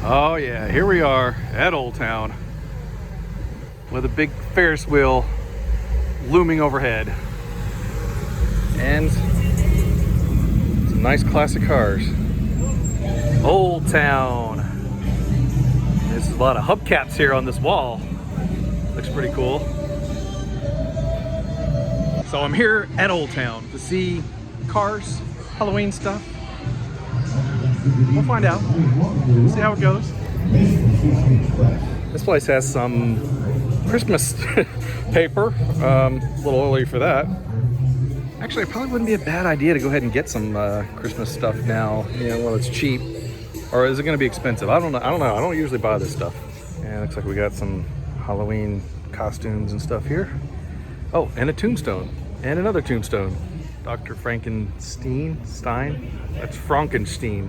Oh yeah, here we are at Old Town with a big Ferris wheel looming overhead and some nice classic cars. Old Town. There's a lot of hubcaps here on this wall. Looks pretty cool. So I'm here at Old Town to see cars, Halloween stuff. We'll find out. See how it goes. This place has some Christmas paper. A little early for that. Actually, it probably wouldn't be a bad idea to go ahead and get some Christmas stuff now. You know, while it's cheap. Or is it going to be expensive? I don't know. I don't usually buy this stuff. And it looks like we got some Halloween costumes and stuff here. Oh, and a tombstone. And another tombstone. Dr. Frankenstein? That's Frankenstein.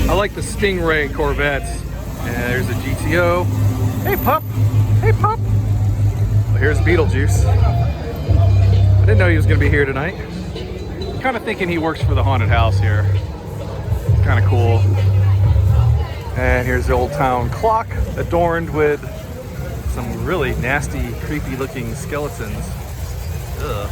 I like the Stingray Corvettes. And there's a GTO. Hey, pup. Hey, pup. Well, here's Beetlejuice. I didn't know he was going to be here tonight. I'm kind of thinking he works for the haunted house here. Kind of cool. And here's the Old Town clock adorned with some really nasty, creepy looking skeletons. Ugh.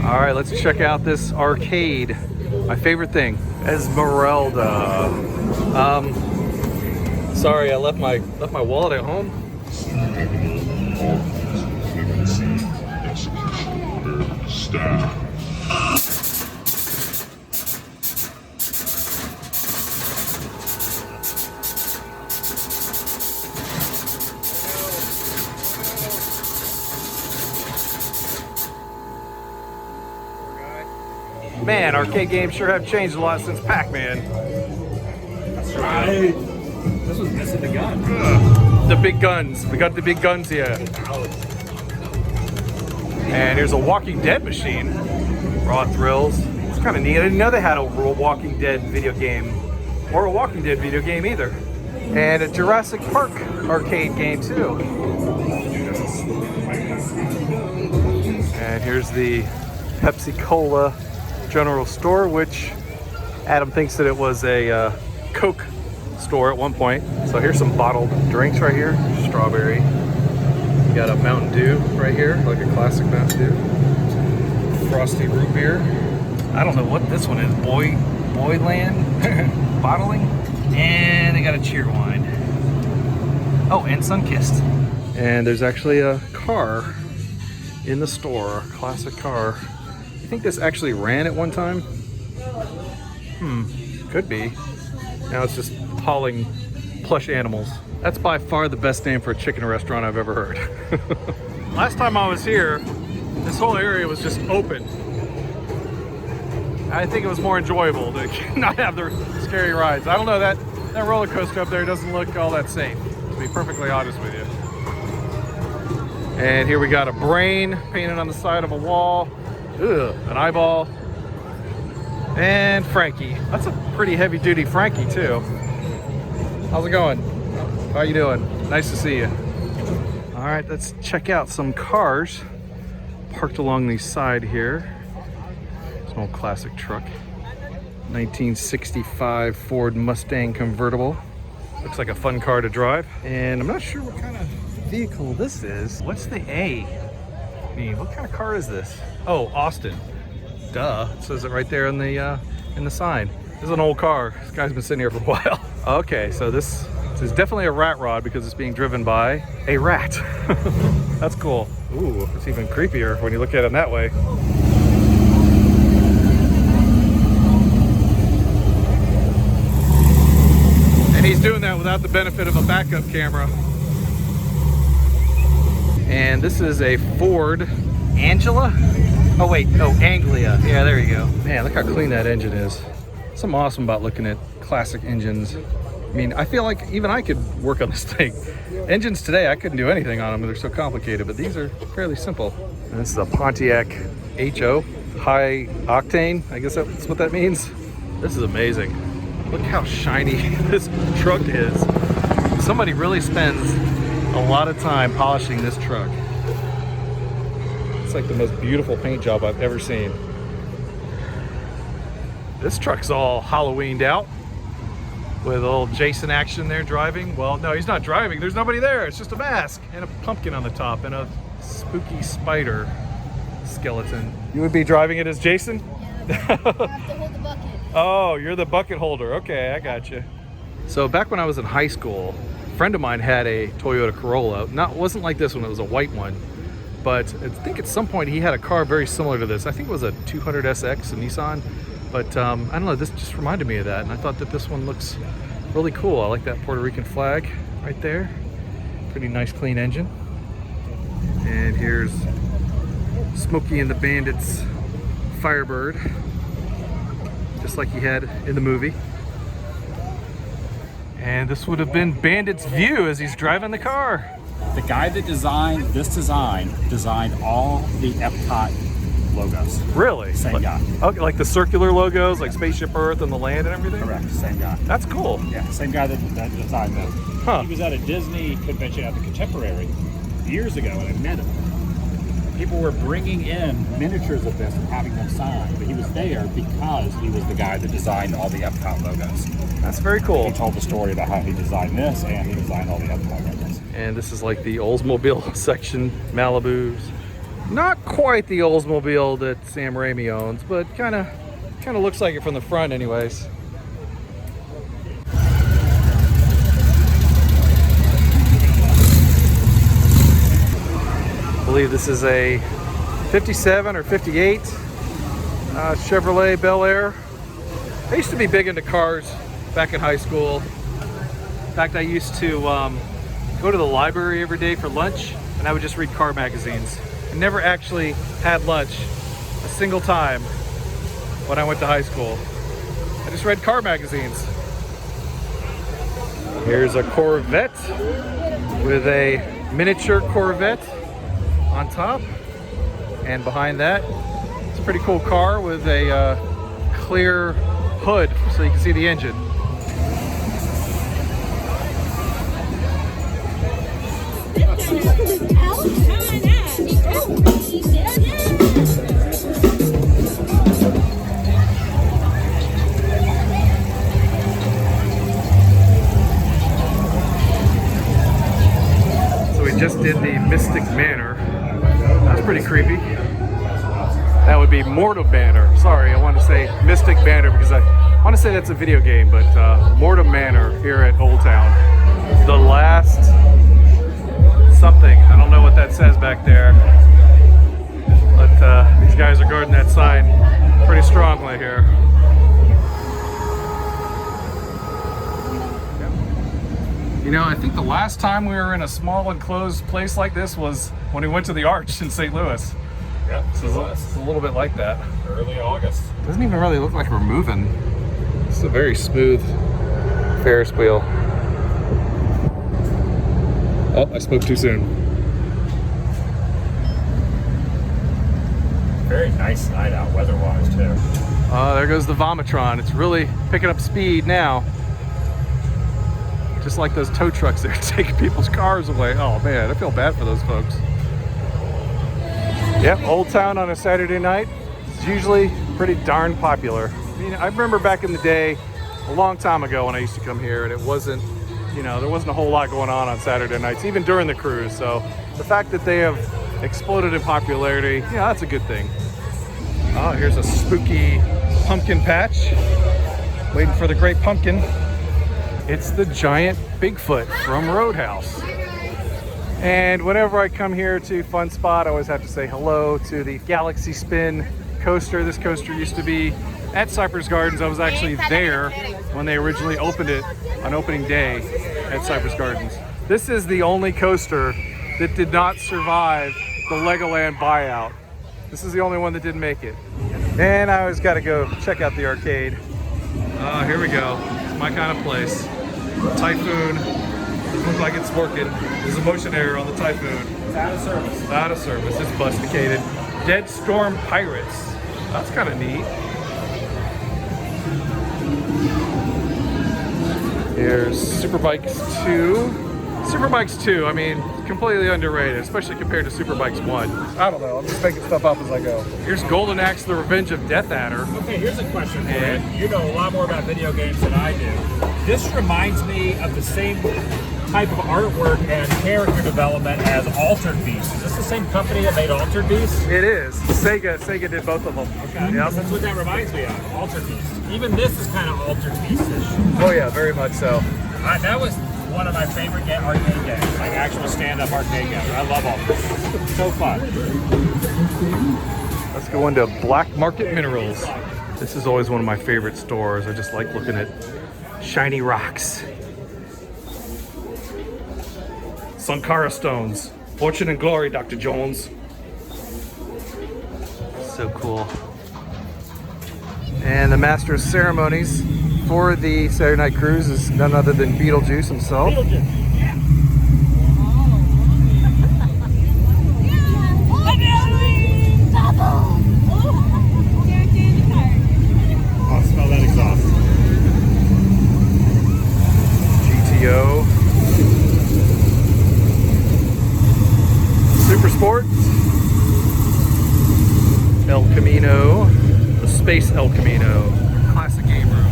All right, let's check out this arcade. My favorite thing, Esmeralda. Sorry, I left my wallet at home. Man, arcade games sure have changed a lot since Pac-Man. That's right. This was missing the gun. The big guns. We got the big guns here. And here's a Walking Dead machine. Raw Thrills. It's kind of neat. I didn't know they had a Walking Dead video game. Or a Walking Dead video game either. And a Jurassic Park arcade game too. And here's the Pepsi Cola General Store, which Adam thinks that it was a Coke store at one point. So here's some bottled drinks right here. Strawberry. You got a Mountain Dew right here, like a classic Mountain Dew. Frosty root beer. I don't know what this one is. Boyland bottling. And they got a Cheerwine. Oh, and Sunkissed. And there's actually a car in the store, a classic car. I think this actually ran at one time. Could be. Now it's just hauling plush animals. That's by far the best name for a chicken restaurant I've ever heard. Last time I was here, this whole area was just open. I think it was more enjoyable to not have the scary rides. I don't know, that roller coaster up there doesn't look all that safe, to be perfectly honest with you. And here we got a brain painted on the side of a wall. Ugh, an eyeball. And Frankie. That's a pretty heavy duty Frankie too. How's it going? How you doing? Nice to see you. All right, let's check out some cars parked along the side here. It's an old classic truck. 1965 Ford Mustang convertible. Looks like a fun car to drive. And I'm not sure what kind of vehicle this is. What's the A mean? What kind of car is this? Oh, Austin. Duh. It says it right there in the sign. This is an old car. This guy's been sitting here for a while. Okay, so this is definitely a rat rod because it's being driven by a rat. That's cool. Ooh, it's even creepier when you look at it that way. And he's doing that without the benefit of a backup camera. And this is a Ford Anglia? Oh wait, no, Anglia. Yeah, there you go. Man, look how clean that engine is. Something awesome about looking at classic engines. I mean, I feel like even I could work on this thing. Engines today, I couldn't do anything on them. They're so complicated, but these are fairly simple. And this is a Pontiac HO. high octane. I guess that's what that means. This is amazing. Look how shiny this truck is. Somebody really spends a lot of time polishing this truck. It's like the most beautiful paint job I've ever seen. This truck's all Halloweened out with old Jason action there driving. Well, no, he's not driving. There's nobody there. It's just a mask and a pumpkin on the top and a spooky spider skeleton. You would be driving it as Jason? Yeah, I have to hold the bucket. Oh, you're the bucket holder. Okay, I got you. So back when I was in high school, a friend of mine had a Toyota Corolla. Wasn't like this one, it was a white one. But I think at some point he had a car very similar to this. I think it was a 200SX, a Nissan. But I don't know, this just reminded me of that. And I thought that this one looks really cool. I like that Puerto Rican flag right there. Pretty nice, clean engine. And here's Smokey and the Bandit's Firebird, just like he had in the movie. And this would have been Bandit's view as he's driving the car. The guy that designed this designed all the Epcot logos. Really? Same guy. Okay, like the circular logos, like Spaceship Earth and the land and everything? Correct, same guy. That's cool. Yeah, same guy that designed them. Huh. He was at a Disney convention at the Contemporary years ago, and I met him. People were bringing in miniatures of this and having them signed, but he was there because he was the guy that designed all the Epcot logos. That's very cool. He told the story about how he designed this and he designed all the Epcot logos. And this is like the Oldsmobile section, Malibu's. Not quite the Oldsmobile that Sam Raimi owns, but kind of looks like it from the front anyways. I believe this is a 57 or 58 Chevrolet Bel Air. I used to be big into cars back in high school. In fact, I used to go to the library every day for lunch, and I would just read car magazines. I never actually had lunch a single time when I went to high school. I just read car magazines. Here's a Corvette with a miniature Corvette on top. And behind that, it's a pretty cool car with a clear hood so you can see the engine. So we just did the Mystic Manor. That's pretty creepy. That would be Mortal Manor. Sorry, I wanted to say Mystic Manor because I want to say that's a video game, but Mortal Manor here at Old Town. The last something. I don't know what that says back there. But these guys are guarding that sign pretty strongly here. You know, I think the last time we were in a small enclosed place like this was when we went to the Arch in St. Louis. Yeah, So it's a little bit like that. early August. Doesn't even really look like we're moving. It's a very smooth Ferris wheel. Oh, I spoke too soon. Very nice night out weather-wise too. There goes the Vomitron. It's really picking up speed now. Just like those tow trucks there taking people's cars away. Oh man, I feel bad for those folks. Yep, Old Town on a Saturday night is usually pretty darn popular. I mean, I remember back in the day, a long time ago when I used to come here, and it wasn't, you know, there wasn't a whole lot going on Saturday nights, even during the cruise. So the fact that they have exploded in popularity, yeah, that's a good thing. Oh, here's a spooky pumpkin patch. Waiting for the great pumpkin. It's the giant Bigfoot from Roadhouse. And whenever I come here to Fun Spot, I always have to say hello to the Galaxy Spin coaster. This coaster used to be at Cypress Gardens. I was actually there when they originally opened it on opening day at Cypress Gardens. This is the only coaster that did not survive the Legoland buyout. This is the only one that didn't make it. And I always got to go check out the arcade. Oh, here we go. It's my kind of place. Typhoon. Doesn't look like it's working. There's a motion error on the Typhoon. It's out of service. It's out of service. It's busticated. Dead Storm Pirates. That's kind of neat. Here's Superbikes 2. Superbikes 2, I mean, completely underrated, especially compared to Superbikes 1. I don't know, I'm just making stuff up as I go. Here's Golden Axe, The Revenge of Death Adder. Okay, here's a question for you. You know a lot more about video games than I do. This reminds me of the same type of artwork and character development as Altered Beast. Is this the same company that made Altered Beast? It is. Sega did both of them. Okay, Yep. that's what that reminds me of, Altered Beast. Even this is kind of Altered Beast-ish. Oh yeah, very much so. That was one of my favorite arcade games, like actual stand-up arcade games. I love Altered Beast. So fun. Let's go into Black Market Minerals. This is always one of my favorite stores. I just like looking at shiny rocks. Sankara stones. Fortune and glory, Dr. Jones. So cool. And the master of ceremonies for the Saturday Night Cruise is none other than Beetlejuice himself. I'll smell that exhaust. GTO. Super Sport. El Camino. The Space El Camino. Classic game room.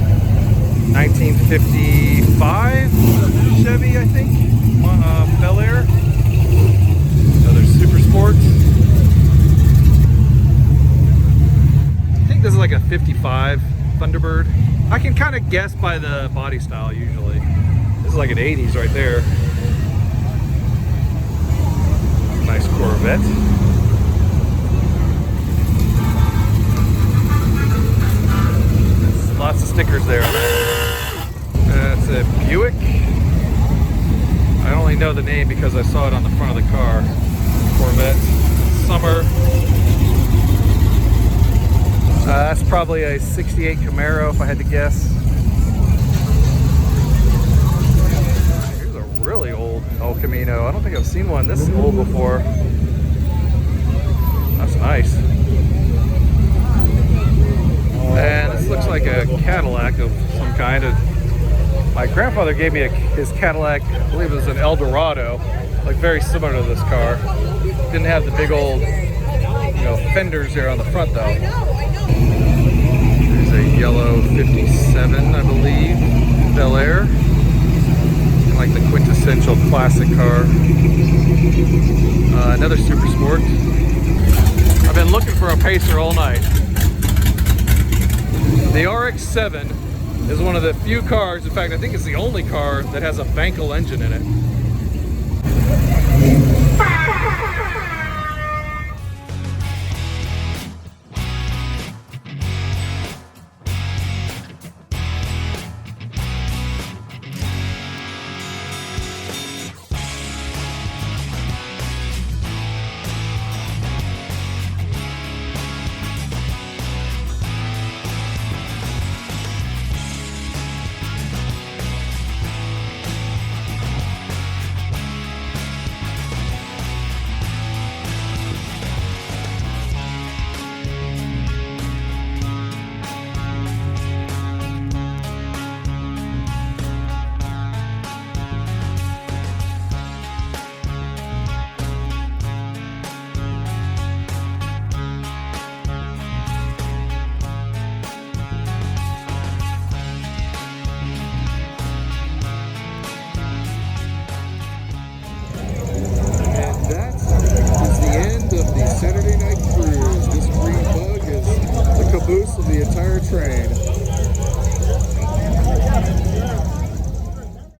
1955 Chevy, I think. Bel Air. Another Super Sport. I think this is like a 55 Thunderbird. I can kind of guess by the body style usually. This is like an 80s right there. Nice Corvette. Lots of stickers there. That's a Buick. I only know the name because I saw it on the front of the car. Corvette. Summer. That's probably a 68 Camaro if I had to guess. Here's a really old El Camino. I don't think I've seen one this old before. That's nice. And this looks like a Cadillac of some kind. My grandfather gave me his Cadillac, I believe it was an Eldorado, like very similar to this car. Didn't have the big old, fenders there on the front though. There's a yellow 57, I believe, Bel Air. Like the quintessential classic car. Another Super Sport. I've been looking for a Pacer all night. The RX-7 is one of the few cars, in fact I think it's the only car that has a Bankel engine in it. Saturday Night Cruise. This green bug is the caboose of the entire train.